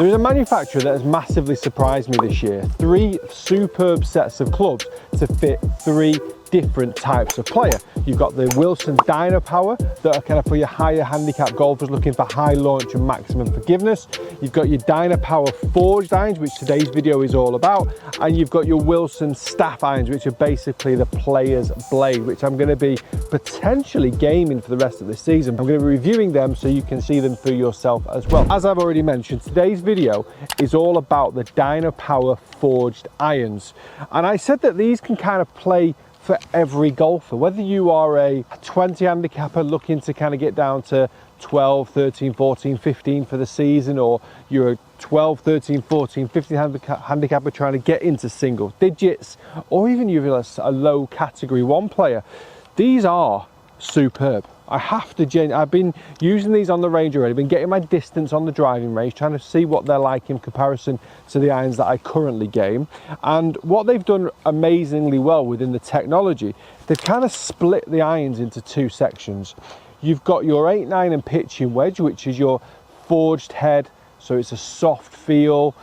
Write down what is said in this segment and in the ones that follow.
There's a manufacturer that has massively surprised me this year. 3 superb sets of clubs to fit 3 different types of player. You've got the Wilson Dynapower that are kind of for your higher handicap golfers looking for high launch and maximum forgiveness. You've got your Dynapower Forged Irons, which today's video is all about, and you've got your Wilson Staff Irons, which are basically the player's blade, which I'm going to be potentially gaming for the rest of the season. I'm going to be reviewing them so you can see them for yourself as well. As I've already mentioned, today's video is all about the Dynapower Forged Irons, and I said that these can kind of play for every golfer, whether you are a 20 handicapper looking to kind of get down to 12, 13, 14, 15 for the season, or you're a 12, 13, 14, 15 handicapper trying to get into single digits, or even you're a low category 1 player. These are superb. I have to I've been using these on the range already, been getting my distance on the driving range, trying to see what they're like in comparison to the irons that I currently game. And what they've done amazingly well within the technology, they've kind of split the irons into 2 sections. You've got your 8-9 and pitching wedge, which is your forged head, so it's a soft feel.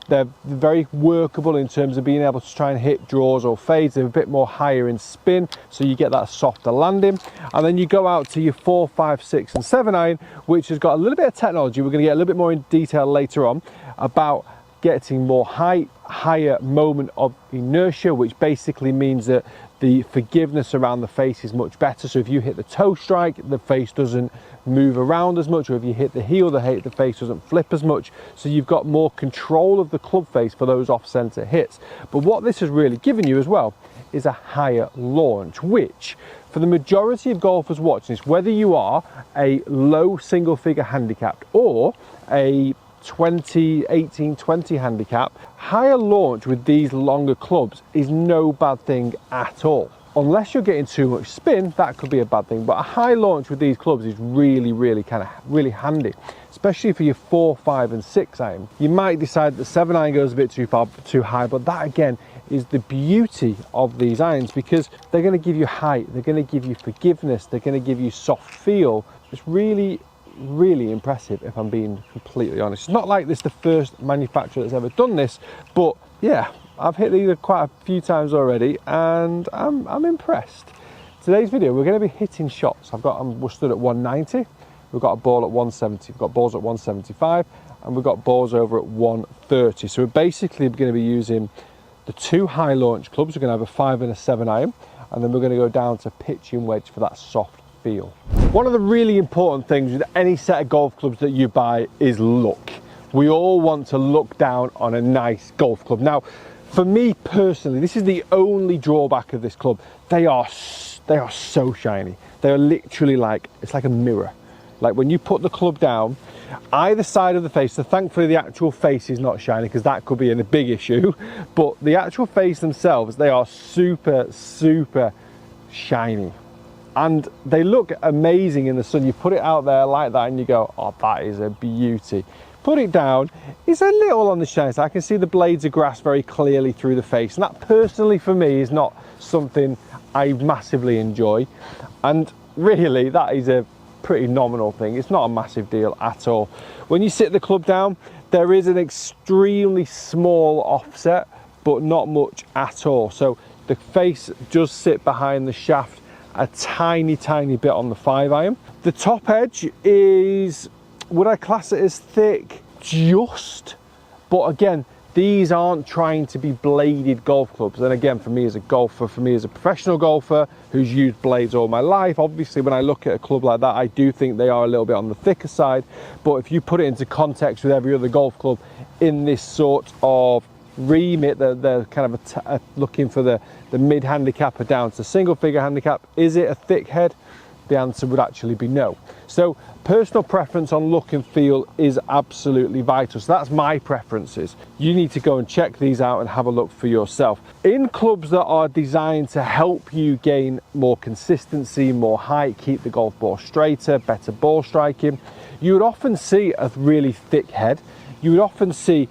They're very workable in terms of being able to try and hit draws or fades. They're a bit more higher in spin, so you get that softer landing. And then you go out to your 4, 5, 6 and 7 iron, which has got a little bit of technology. We're going to get a little bit more in detail later on about getting more height, higher moment of inertia, which basically means that the forgiveness around the face is much better. So if you hit the toe strike, the face doesn't move around as much, or if you hit the heel, the face doesn't flip as much. So you've got more control of the club face for those off-center hits. But what this has really given you as well is a higher launch, which for the majority of golfers watching this, whether you are a low single figure handicapped or a 18, 20 handicap, higher launch with these longer clubs is no bad thing at all. Unless you're getting too much spin, that could be a bad thing, but a high launch with these clubs is really handy, especially for your 4, 5 and 6 iron. You might decide that 7 iron goes a bit too high, but that again is the beauty of these irons, because they're going to give you height, they're going to give you forgiveness, they're going to give you soft feel. It's really impressive, if I'm being completely honest. It's not like this is the first manufacturer that's ever done this, but yeah, I've hit these quite a few times already and I'm impressed. Today's video we're going to be hitting shots. We're stood at 190, we've got a ball at 170, we've got balls at 175, and we've got balls over at 130. So we're basically going to be using the 2 high launch clubs. We're going to have a 5 and a 7 iron, and then we're going to go down to pitching wedge for that soft feel. One of the really important things with any set of golf clubs that you buy is look. We all want to look down on a nice golf club. Now, for me personally, this is the only drawback of this club. They are so shiny. They are literally it's like a mirror. Like when you put the club down, either side of the face, so thankfully the actual face is not shiny, because that could be a big issue, but the actual face themselves, they are super shiny. And they look amazing in the sun. You put it out there like that and you go, oh, that is a beauty. Put it down, it's a little on the shiny side. I can see the blades of grass very clearly through the face, and that personally for me is not something I massively enjoy. And really, that is a pretty nominal thing. It's not a massive deal at all. When you sit the club down, there is an extremely small offset, but not much at all. So the face does sit behind the shaft a tiny bit on the 5 iron. The top edge is, would I class it as thick? Just. But again, these aren't trying to be bladed golf clubs. And again, for me as a golfer, for me as a professional golfer who's used blades all my life, obviously when I look at a club like that, I do think they are a little bit on the thicker side. But if you put it into context with every other golf club in this sort of remit, they're kind of looking for the mid handicapper down to single figure handicap. Is it a thick head? The answer would actually be no. So personal preference on look and feel is absolutely vital. So that's my preferences. You need to go and check these out and have a look for yourself. In clubs that are designed to help you gain more consistency, more height, keep the golf ball straighter, better ball striking, you would often see a really thick head. You would often see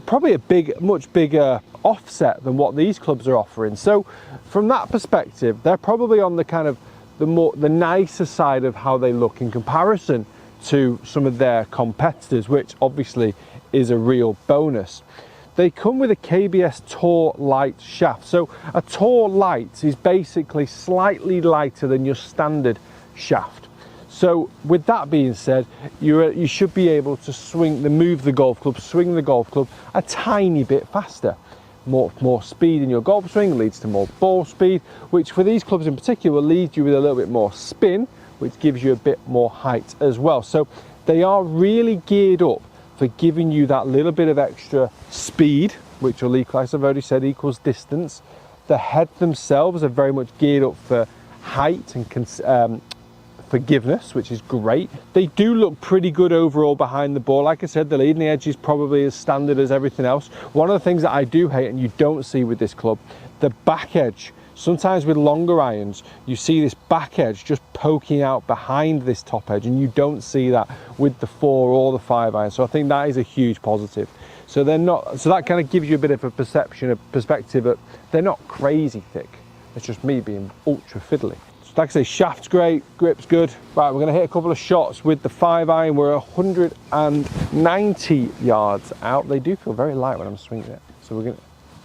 probably a much bigger offset than what these clubs are offering. So from that perspective, they're probably on the kind of the nicer side of how they look in comparison to some of their competitors, which obviously is a real bonus. They come with a KBS Tour Light shaft. So a Tour Light is basically slightly lighter than your standard shaft. So with that being said, you should be able to swing the golf club a tiny bit faster. More speed in your golf swing leads to more ball speed, which for these clubs in particular will lead you with a little bit more spin, which gives you a bit more height as well. So they are really geared up for giving you that little bit of extra speed, which will equal, as I've already said, equals distance. The head themselves are very much geared up for height and forgiveness, which is great. They do look pretty good overall behind the ball. Like I said, the leading edge is probably as standard as everything else. One of the things that I do hate, and you don't see with this club, the back edge. Sometimes with longer irons, you see this back edge just poking out behind this top edge, and you don't see that with the 4 or the 5 iron. So I think that is a huge positive. So that kind of gives you a bit of a perspective that they're not crazy thick. It's just me being ultra fiddly. Like I say, shaft's great, grip's good. Right, we're gonna hit a couple of shots with the 5 iron. We're 190 yards out. They do feel very light when I'm swinging it. So we're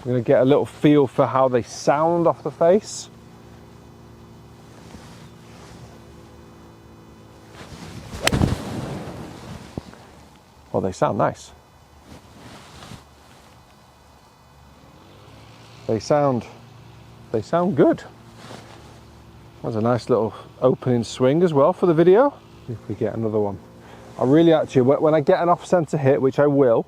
gonna get a little feel for how they sound off the face. Well, they sound nice. They sound good. That's a nice little opening swing as well for the video. If we get another one. I really actually, when I get an off-center hit, which I will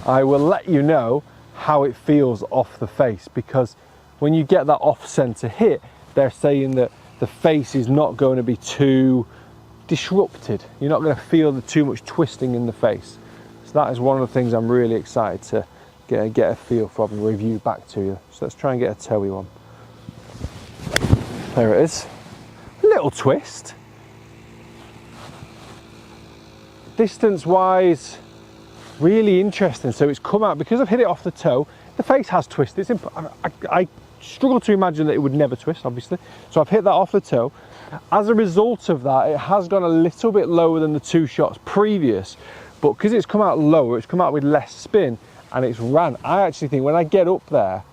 let you know how it feels off the face, because when you get that off-center hit, they're saying that the face is not going to be too disrupted. You're not going to feel too much twisting in the face. So that is one of the things I'm really excited to get a feel for and review back to you. So let's try and get a toey one. There it is. A little twist. Distance wise, really interesting. So it's come out, because I've hit it off the toe, the face has twisted. I struggle to imagine that it would never twist, obviously. So I've hit that off the toe. As a result of that, it has gone a little bit lower than the 2 shots previous, but because it's come out lower, it's come out with less spin, and it's ran. I actually think when I get up there,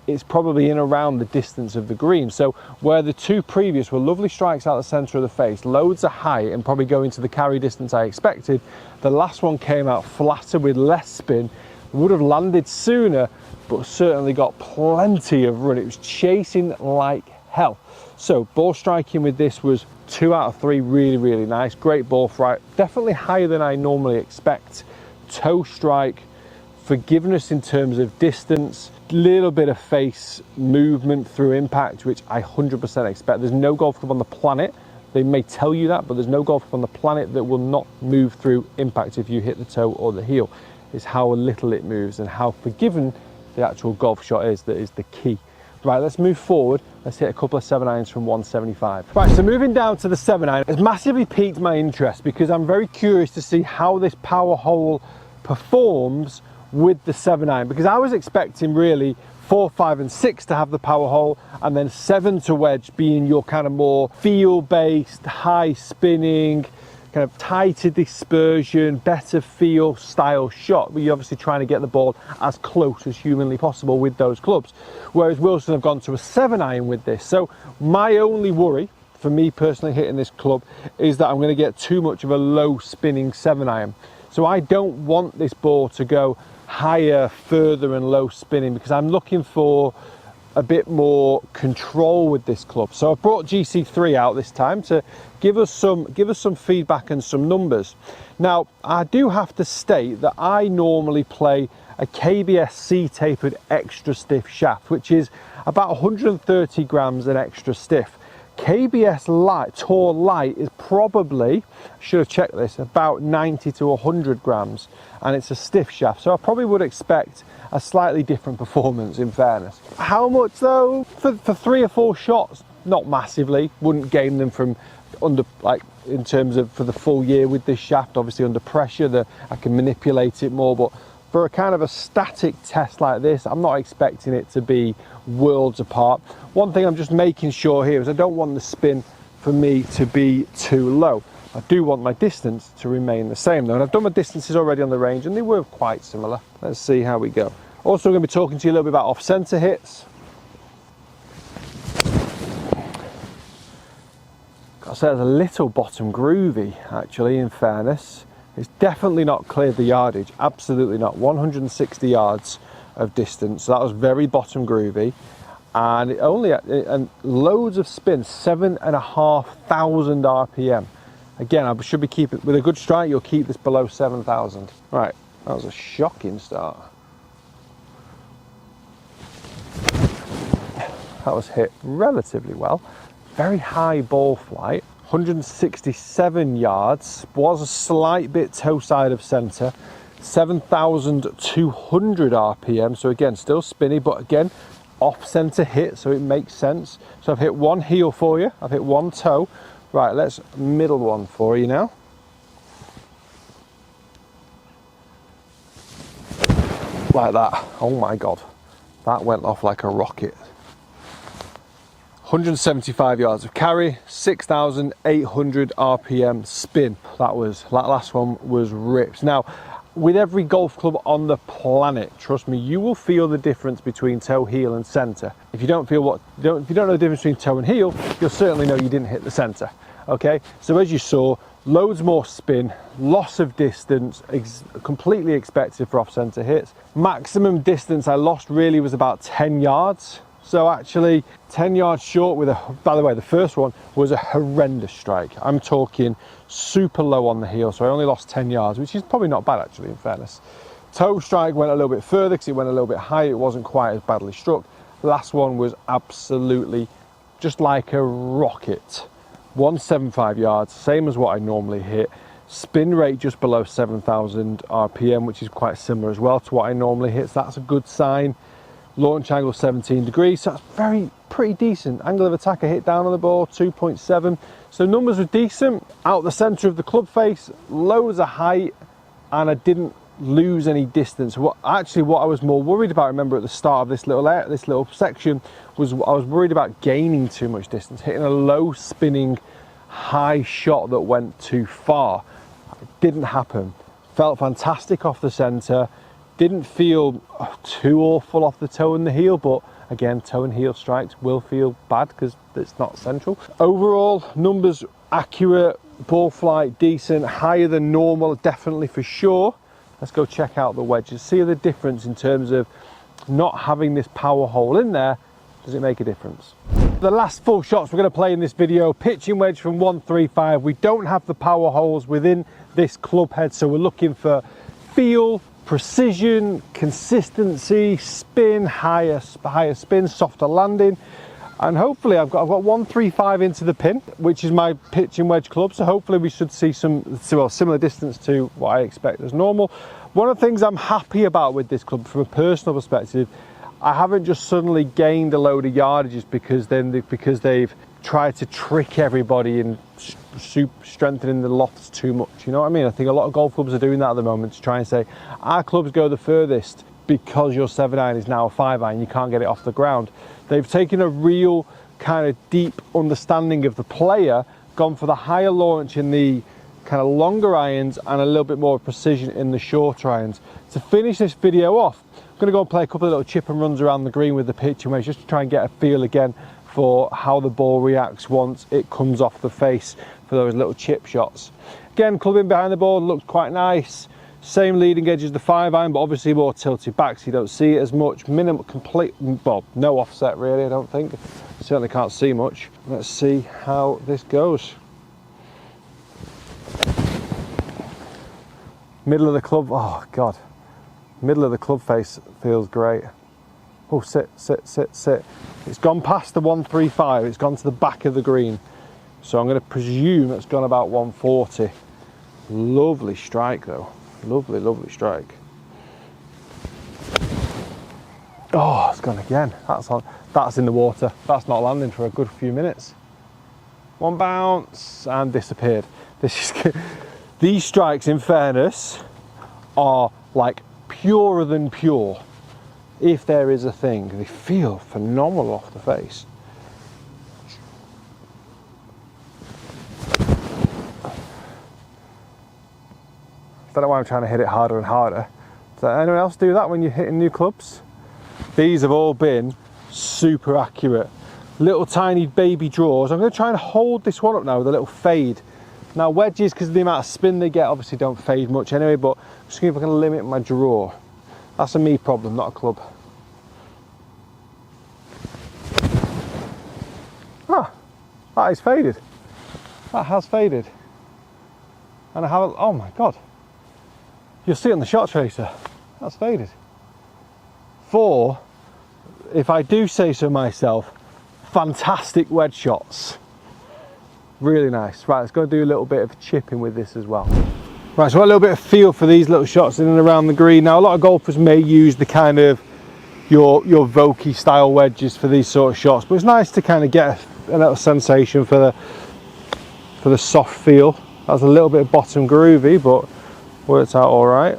it's probably in around the distance of the green. So where the 2 previous were lovely strikes out the center of the face, loads of height and probably going to the carry distance I expected, the last one came out flatter with less spin, would have landed sooner, but certainly got plenty of run. It was chasing like hell. So ball striking with this was 2 out of 3, really, really nice. Great ball flight, definitely higher than I normally expect. Toe strike, forgiveness in terms of distance, little bit of face movement through impact, which I 100% expect. There's no golf club on the planet, they may tell you that, but there's no golf club on the planet that will not move through impact if you hit the toe or the heel. It's how little it moves and how forgiving the actual golf shot is that is the key. Right, let's move forward. Let's hit a couple of 7 irons from 175. Right, so moving down to the 7 iron, it's massively piqued my interest because I'm very curious to see how this power hole performs with the 7 iron, because I was expecting really 4, 5 and 6 to have the power hole, and then 7 to wedge being your kind of more feel based, high spinning, kind of tighter dispersion, better feel style shot, where you're obviously trying to get the ball as close as humanly possible with those clubs. Whereas Wilson have gone to a 7 iron with this. So my only worry for me personally hitting this club is that I'm going to get too much of a low spinning 7 iron. So I don't want this ball to go higher, further and low spinning, because I'm looking for a bit more control with this club. So I brought GC3 out this time to give us some feedback and some numbers. Now I do have to state that I normally play a KBS C-tapered extra stiff shaft, which is about 130 grams an extra stiff. KBS Light, Tour Light is probably, should have checked this, about 90 to 100 grams, and it's a stiff shaft. So I probably would expect a slightly different performance, in fairness. How much though? For 3 or 4 shots, not massively. Wouldn't gain them from under, like in terms of for the full year with this shaft. Obviously under pressure, I can manipulate it more, but for a kind of a static test like this, I'm not expecting it to be worlds apart. One thing I'm just making sure here is I don't want the spin for me to be too low. I do want my distance to remain the same though. And I've done my distances already on the range and they were quite similar. Let's see how we go. Also, I'm going to be talking to you a little bit about off-centre hits. Got to say, it's a little bottom groovy, actually, in fairness. It's definitely not cleared the yardage, absolutely not. 160 yards of distance, so that was very bottom groovy. And it only, and loads of spin, 7,500 RPM. Again, I should be keeping, with a good strike, you'll keep this below 7,000. Right, that was a shocking start. That was hit relatively well. Very high ball flight, 167 yards, was a slight bit toe side of centre, 7,200 RPM, so again, still spinny, but again, off centre hit, so it makes sense. So I've hit one heel for you, I've hit one toe. Right, let's middle one for you now. Like that, oh my God, that went off like a rocket. 175 yards of carry, 6,800 RPM spin. That last one was ripped. Now, with every golf club on the planet, trust me, you will feel the difference between toe, heel, and centre. If you don't know the difference between toe and heel, you'll certainly know you didn't hit the centre. Okay, so as you saw, loads more spin, loss of distance, completely expected for off-centre hits. Maximum distance I lost really was about 10 yards. So actually 10 yards short with by the way, the first one was a horrendous strike. I'm talking super low on the heel, so I only lost 10 yards, which is probably not bad actually, in fairness. Toe strike went a little bit further because it went a little bit higher. It wasn't quite as badly struck. The last one was absolutely just like a rocket. 175 yards, same as what I normally hit. Spin rate just below 7,000 RPM, which is quite similar as well to what I normally hit, so that's a good sign. Launch angle 17 degrees, so that's pretty decent. Angle of attack I hit down on the ball, 2.7. So numbers were decent. Out the centre of the club face, loads of height, and I didn't lose any distance. What I was more worried about, remember at the start of this little section, was I was worried about gaining too much distance, hitting a low spinning high shot that went too far. It didn't happen. Felt fantastic off the centre. Didn't feel too awful off the toe and the heel, but again, toe and heel strikes will feel bad because it's not central. Overall, numbers accurate, ball flight decent, higher than normal, definitely for sure. Let's go check out the wedges. See the difference in terms of not having this power hole in there. Does it make a difference? The last full shots we're going to play in this video, pitching wedge from 135. We don't have the power holes within this club head, so we're looking for feel, precision, consistency, spin, higher spin, softer landing, and hopefully I've got 135 into the pin, which is my pitching wedge club, so hopefully we should see some similar distance to what I expect as normal. One of the things I'm happy about with this club from a personal perspective, I haven't just suddenly gained a load of yardages because they've tried to trick everybody in strengthening the lofts too much. You know what I mean? I think a lot of golf clubs are doing that at the moment to try and say, our clubs go the furthest because your 7-iron is now a 5-iron, you can't get it off the ground. They've taken a real kind of deep understanding of the player, gone for the higher launch in the kind of longer irons and a little bit more precision in the shorter irons. To finish this video off, I'm going to go and play a couple of little chip and runs around the green with the pitching wedge just to try and get a feel again for how the ball reacts once it comes off the face for those little chip shots. Again, clubbing behind the ball looks quite nice. Same leading edge as the 5-iron, but obviously more tilted back so you don't see it as much. Minimal, well, no offset really, I don't think. Certainly can't see much. Let's see how this goes. Middle of the club, oh God. Middle of the club face feels great. Oh, sit. It's gone past the 135, it's gone to the back of the green. So I'm going to presume it's gone about 140. Lovely strike though. Lovely strike. Oh, it's gone again. That's in the water. That's not landing for a good few minutes. One bounce and disappeared. These strikes, in fairness, are like purer than pure. If there is a thing, they feel phenomenal off the face. Don't know why I'm trying to hit it harder and harder. Does anyone else do that when you're hitting new clubs? These have all been super accurate. Little tiny baby draws. I'm going to try and hold this one up now with a little fade. Now wedges, because of the amount of spin they get, obviously don't fade much anyway, but I'm just going to limit my draw. That's a me problem, not a club. Ah, that is faded. That has faded. And I haven't, oh my God. You'll see it on the shot tracer. That's faded. 4, if I do say so myself, fantastic wedge shots. Really nice. Right, let's go do a little bit of chipping with this as well. Right, so I've got a little bit of feel for these little shots in and around the green. Now, a lot of golfers may use the kind of your Vokey style wedges for these sort of shots, but it's nice to kind of get a little sensation for the soft feel. That's a little bit bottom groovy, but works out all right.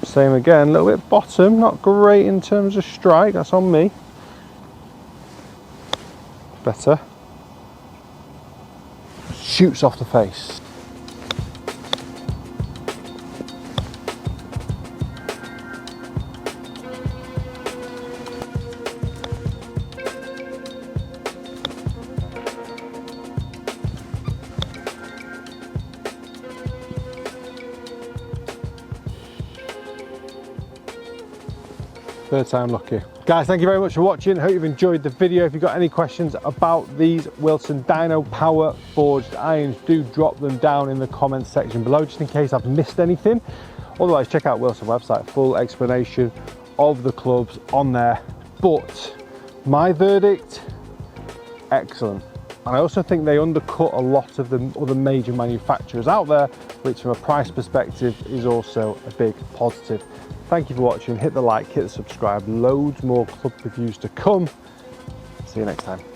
Same again, a little bit bottom, not great in terms of strike, that's on me. Better. Shoots off the face. Third time lucky. Guys, thank you very much for watching. Hope you've enjoyed the video. If you've got any questions about these Wilson Dynapower Forged Irons, do drop them down in the comments section below, just in case I've missed anything. Otherwise, check out Wilson's website, full explanation of the clubs on there. But my verdict, excellent. And I also think they undercut a lot of the other major manufacturers out there, which from a price perspective is also a big positive. Thank you for watching. Hit the like, hit the subscribe. Loads more club reviews to come. See you next time.